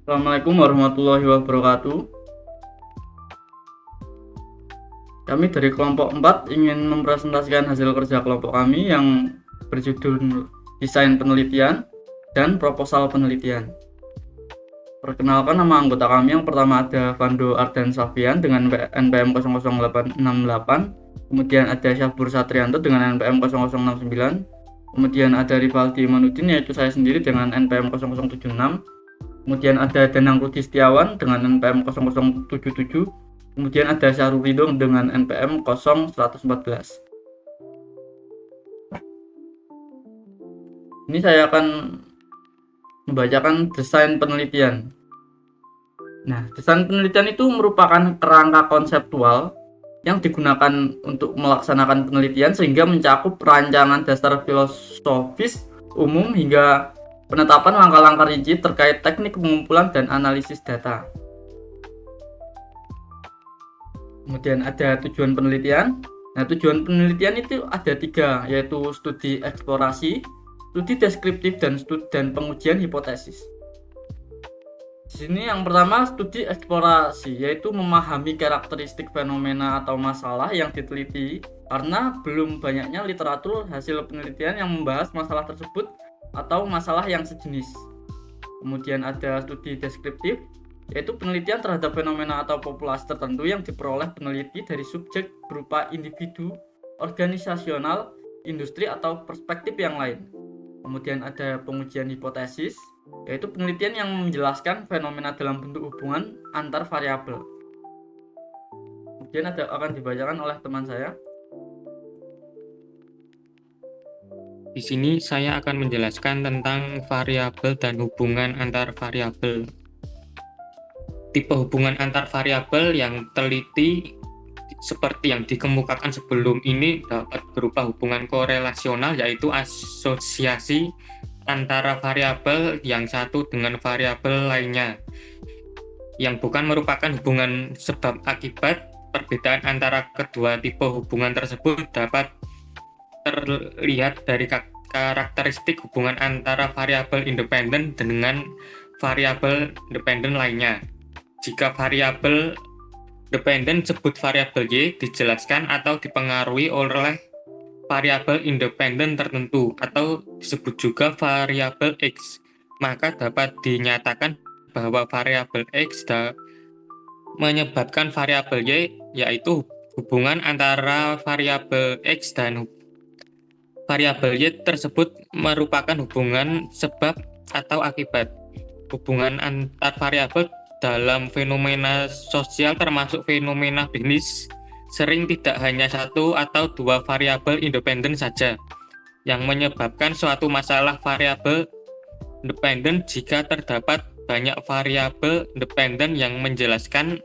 Assalamualaikum warahmatullahi wabarakatuh. Kami dari kelompok 4 ingin mempresentasikan hasil kerja kelompok kami yang berjudul Desain Penelitian dan Proposal Penelitian. Perkenalkan nama anggota kami. Yang pertama ada Vando Ardan Safian dengan NPM 00868, kemudian ada Syahbur Satrianto dengan NPM 0069, kemudian ada Rivaldi Manudin yaitu saya sendiri dengan NPM 0076, kemudian ada Danang Rudi Setiawan dengan NPM 0077, kemudian ada Syahrul Ridho dengan NPM 0114. Ini saya akan membacakan desain penelitian. Nah, desain penelitian itu merupakan kerangka konseptual yang digunakan untuk melaksanakan penelitian sehingga mencakup rancangan dasar filosofis umum hingga penetapan langkah-langkah rinci terkait teknik pengumpulan dan analisis data. Kemudian ada tujuan penelitian. Nah, tujuan penelitian itu ada 3, yaitu studi eksplorasi, studi deskriptif, dan pengujian hipotesis. Di sini yang pertama studi eksplorasi, yaitu memahami karakteristik fenomena atau masalah yang diteliti karena belum banyaknya literatur hasil penelitian yang membahas masalah tersebut atau masalah yang sejenis. Kemudian ada studi deskriptif, yaitu penelitian terhadap fenomena atau populasi tertentu yang diperoleh peneliti dari subjek berupa individu, organisasional, industri, atau perspektif yang lain. Kemudian ada pengujian hipotesis, yaitu penelitian yang menjelaskan fenomena dalam bentuk hubungan antar variabel. Kemudian akan dibacakan oleh teman saya. Di sini saya akan menjelaskan tentang variabel dan hubungan antar variabel. Tipe hubungan antar variabel yang teliti seperti yang dikemukakan sebelum ini dapat berupa hubungan korelasional, yaitu asosiasi antara variabel yang satu dengan variabel lainnya, yang bukan merupakan hubungan sebab akibat. Perbedaan antara kedua tipe hubungan tersebut dapat terlihat dari karakteristik hubungan antara variabel independen dengan variabel dependen lainnya. Jika variabel dependen sebut variabel Y dijelaskan atau dipengaruhi oleh variabel independen tertentu atau disebut juga variabel X, maka dapat dinyatakan bahwa variabel X menyebabkan variabel Y, yaitu hubungan antara variabel X dan variabel Y tersebut merupakan hubungan sebab atau akibat. Hubungan antar variabel dalam fenomena sosial termasuk fenomena bisnis sering tidak hanya satu atau dua variabel independen saja yang menyebabkan suatu masalah variabel dependen. Jika terdapat banyak variabel dependen yang menjelaskan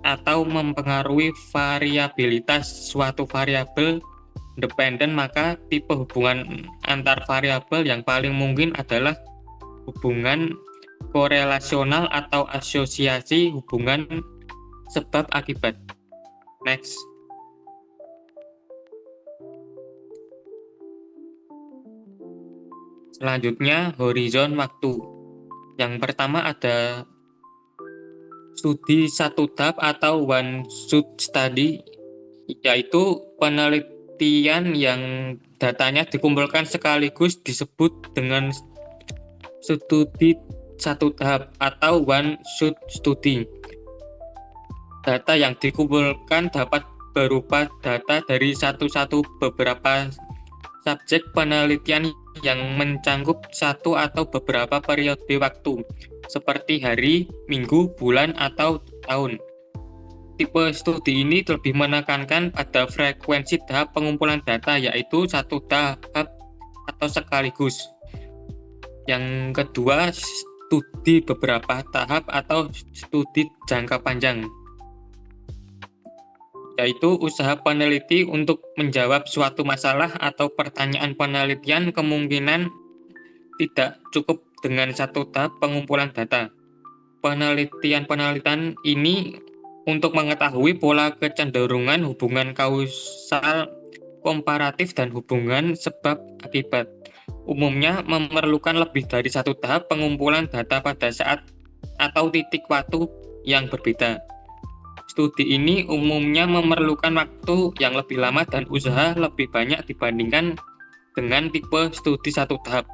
atau mempengaruhi variabilitas suatu variabel dependen, maka tipe hubungan antar variabel yang paling mungkin adalah hubungan korelasional atau asosiasi hubungan sebab akibat. Next. Selanjutnya, horizon waktu. Yang pertama ada studi satu tahap atau one shot study, yaitu penelitian yang datanya dikumpulkan sekaligus disebut dengan studi satu tahap atau one shot study. Data yang dikumpulkan dapat berupa data dari beberapa subjek penelitian yang mencangkup satu atau beberapa periode waktu, seperti hari, minggu, bulan, atau tahun. Tipe studi ini lebih menekankan pada frekuensi tahap pengumpulan data, yaitu satu tahap atau sekaligus. Yang kedua, studi beberapa tahap atau studi jangka panjang, yaitu usaha peneliti untuk menjawab suatu masalah atau pertanyaan penelitian. Kemungkinan tidak cukup dengan satu tahap pengumpulan data. Penelitian ini untuk mengetahui pola kecenderungan, hubungan kausal komparatif, dan hubungan sebab akibat. Umumnya memerlukan lebih dari satu tahap pengumpulan data pada saat atau titik waktu yang berbeda. Studi ini umumnya memerlukan waktu yang lebih lama dan usaha lebih banyak dibandingkan dengan tipe studi satu tahap.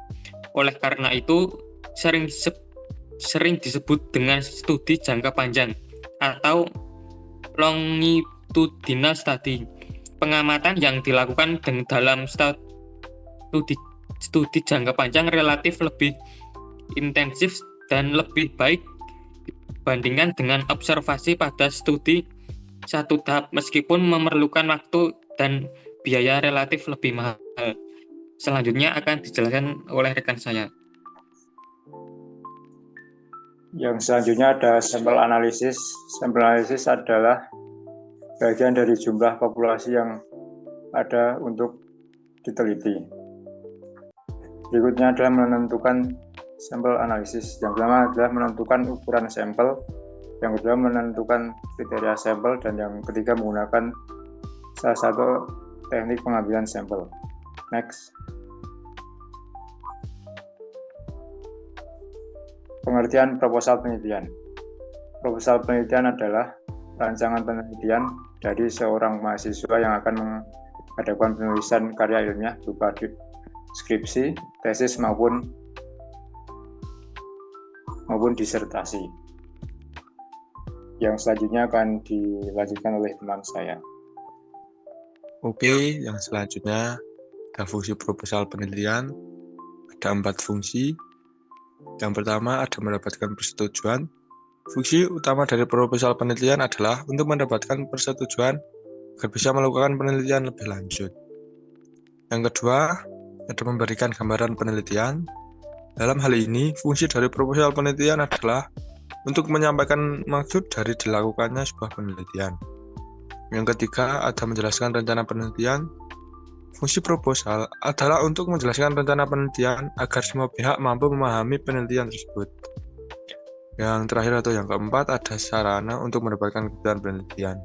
Oleh karena itu, sering disebut dengan studi jangka panjang atau longitudinal study. Pengamatan yang dilakukan dalam studi jangka panjang relatif lebih intensif dan lebih baik dibandingkan dengan observasi pada studi satu tahap meskipun memerlukan waktu dan biaya relatif lebih mahal. Selanjutnya akan dijelaskan oleh rekan saya. Yang selanjutnya ada sampel analisis. Sampel analisis adalah bagian dari jumlah populasi yang ada untuk diteliti. Berikutnya adalah menentukan sampel analisis. Yang pertama adalah menentukan ukuran sampel, yang kedua menentukan kriteria sampel, dan yang ketiga menggunakan salah satu teknik pengambilan sampel. Next. Pengertian proposal penelitian. Proposal penelitian adalah rancangan penelitian dari seorang mahasiswa yang akan mengadakan penulisan karya ilmiah berupa skripsi, tesis maupun disertasi. Yang selanjutnya akan dilanjutkan oleh teman saya. Oke, yang selanjutnya ada fungsi proposal penelitian. Ada 4 fungsi. Yang pertama ada mendapatkan persetujuan. Fungsi utama dari proposal penelitian adalah untuk mendapatkan persetujuan agar bisa melakukan penelitian lebih lanjut. Yang kedua, ada memberikan gambaran penelitian. Dalam hal ini, fungsi dari proposal penelitian adalah untuk menyampaikan maksud dari dilakukannya sebuah penelitian. Yang ketiga, ada menjelaskan rencana penelitian. Fungsi proposal adalah untuk menjelaskan rencana penelitian agar semua pihak mampu memahami penelitian tersebut. Yang terakhir atau yang keempat ada sarana untuk mendapatkan kebutuhan penelitian.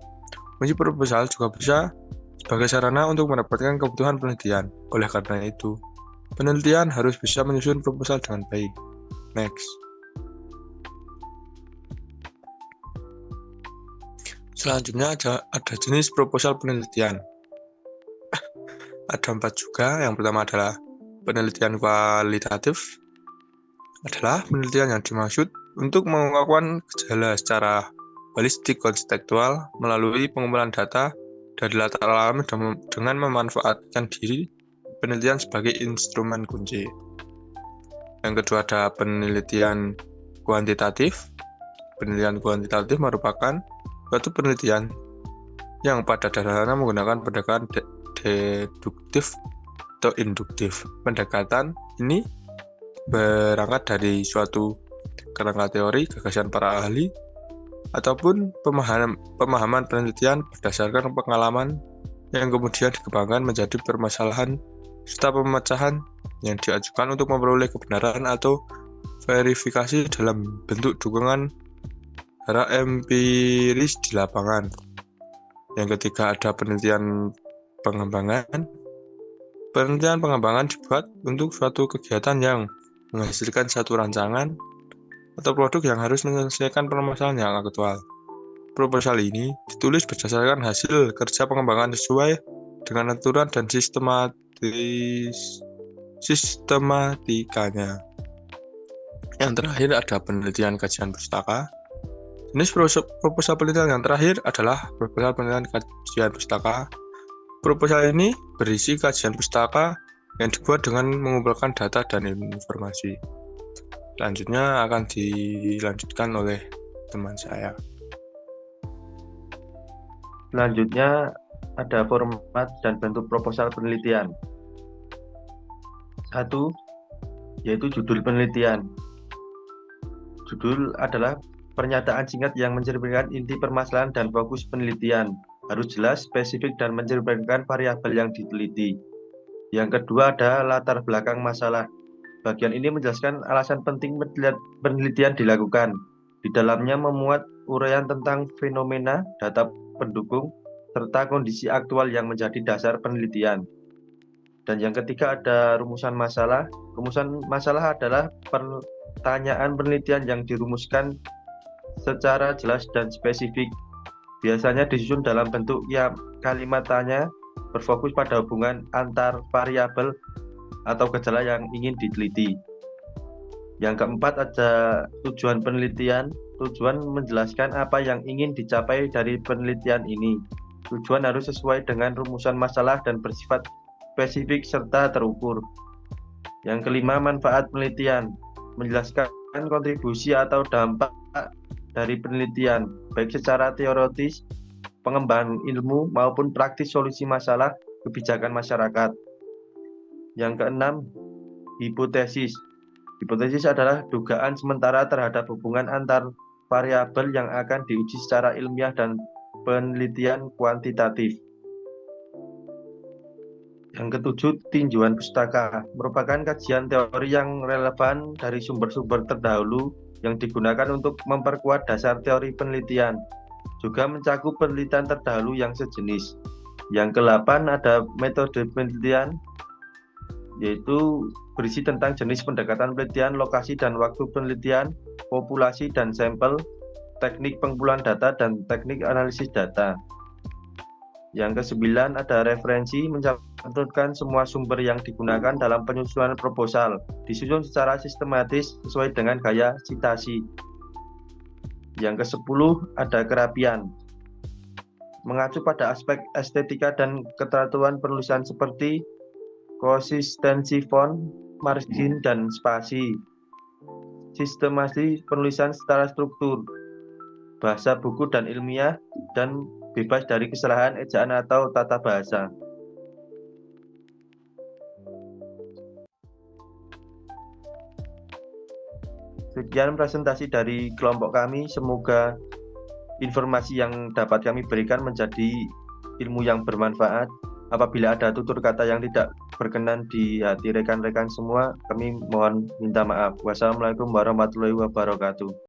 Fungsi proposal juga bisa sebagai sarana untuk mendapatkan kebutuhan penelitian. Oleh karena itu, penelitian harus bisa menyusun proposal dengan baik. Next. Selanjutnya ada jenis proposal penelitian. Ada 4 juga. Yang pertama adalah penelitian kualitatif. Adalah penelitian yang dimaksud untuk mengungkapkan gejala secara holistik konseptual melalui pengumpulan data dari latar alami dengan memanfaatkan diri penelitian sebagai instrumen kunci. Yang kedua ada penelitian kuantitatif. Penelitian kuantitatif merupakan suatu penelitian yang pada dasarnya menggunakan pendekatan deduktif atau induktif. Pendekatan ini berangkat dari suatu kerangka teori, gagasan para ahli, ataupun pemahaman penelitian berdasarkan pengalaman yang kemudian dikembangkan menjadi permasalahan serta pemecahan yang diajukan untuk memperoleh kebenaran atau verifikasi dalam bentuk dukungan secara empiris di lapangan. Yang ketiga ada penelitian pengembangan. Penelitian pengembangan dibuat untuk suatu kegiatan yang menghasilkan satu rancangan atau produk yang harus menyelesaikan permasalahan yang aktual. Proposal ini ditulis berdasarkan hasil kerja pengembangan sesuai dengan aturan dan sistematikanya. Yang terakhir ada penelitian kajian pustaka. Jenis proposal penelitian yang terakhir adalah proposal penelitian kajian pustaka. Proposal ini berisi kajian pustaka yang dibuat dengan mengumpulkan data dan informasi. Selanjutnya akan dilanjutkan oleh teman saya. Selanjutnya ada format dan bentuk proposal penelitian. 1. Yaitu judul penelitian. Judul adalah pernyataan singkat yang mencerminkan inti permasalahan dan fokus penelitian. Harus jelas, spesifik, dan mencerminkan variabel yang diteliti. Yang kedua ada latar belakang masalah. Bagian ini menjelaskan alasan penting penelitian dilakukan. Di dalamnya memuat uraian tentang fenomena, data pendukung, serta kondisi aktual yang menjadi dasar penelitian. Dan yang ketiga ada rumusan masalah. Rumusan masalah adalah pertanyaan penelitian yang dirumuskan secara jelas dan spesifik. Biasanya disusun dalam bentuk kalimat tanya, berfokus pada hubungan antar variabel atau gejala yang ingin diteliti. Yang keempat ada tujuan penelitian. Tujuan menjelaskan apa yang ingin dicapai dari penelitian ini. Tujuan harus sesuai dengan rumusan masalah dan bersifat spesifik serta terukur. Yang kelima, manfaat penelitian. Menjelaskan kontribusi atau dampak dari penelitian, baik secara teoritis, pengembangan ilmu, maupun praktis solusi masalah kebijakan masyarakat. Yang keenam, hipotesis. Hipotesis adalah dugaan sementara terhadap hubungan antar variabel yang akan diuji secara ilmiah dan penelitian kuantitatif. Yang ketujuh, tinjauan pustaka merupakan kajian teori yang relevan dari sumber-sumber terdahulu yang digunakan untuk memperkuat dasar teori penelitian, juga mencakup penelitian terdahulu yang sejenis. Yang ke-8 ada metode penelitian, yaitu berisi tentang jenis pendekatan penelitian, lokasi dan waktu penelitian, populasi dan sampel, teknik pengumpulan data, dan teknik analisis data. Yang ke-9 ada referensi, mencantumkan semua sumber yang digunakan dalam penyusunan proposal, disusun secara sistematis sesuai dengan gaya citasi. Yang ke-10 ada kerapian, mengacu pada aspek estetika dan keteraturan penulisan seperti konsistensi font, margin, dan spasi. Sistemasi penulisan secara struktur, bahasa buku dan ilmiah, dan bebas dari kesalahan ejaan atau tata bahasa. Sekian presentasi dari kelompok kami. Semoga informasi yang dapat kami berikan menjadi ilmu yang bermanfaat. Apabila ada tutur kata yang tidak berkenan di hati rekan-rekan semua, kami mohon minta maaf. Wassalamualaikum warahmatullahi wabarakatuh.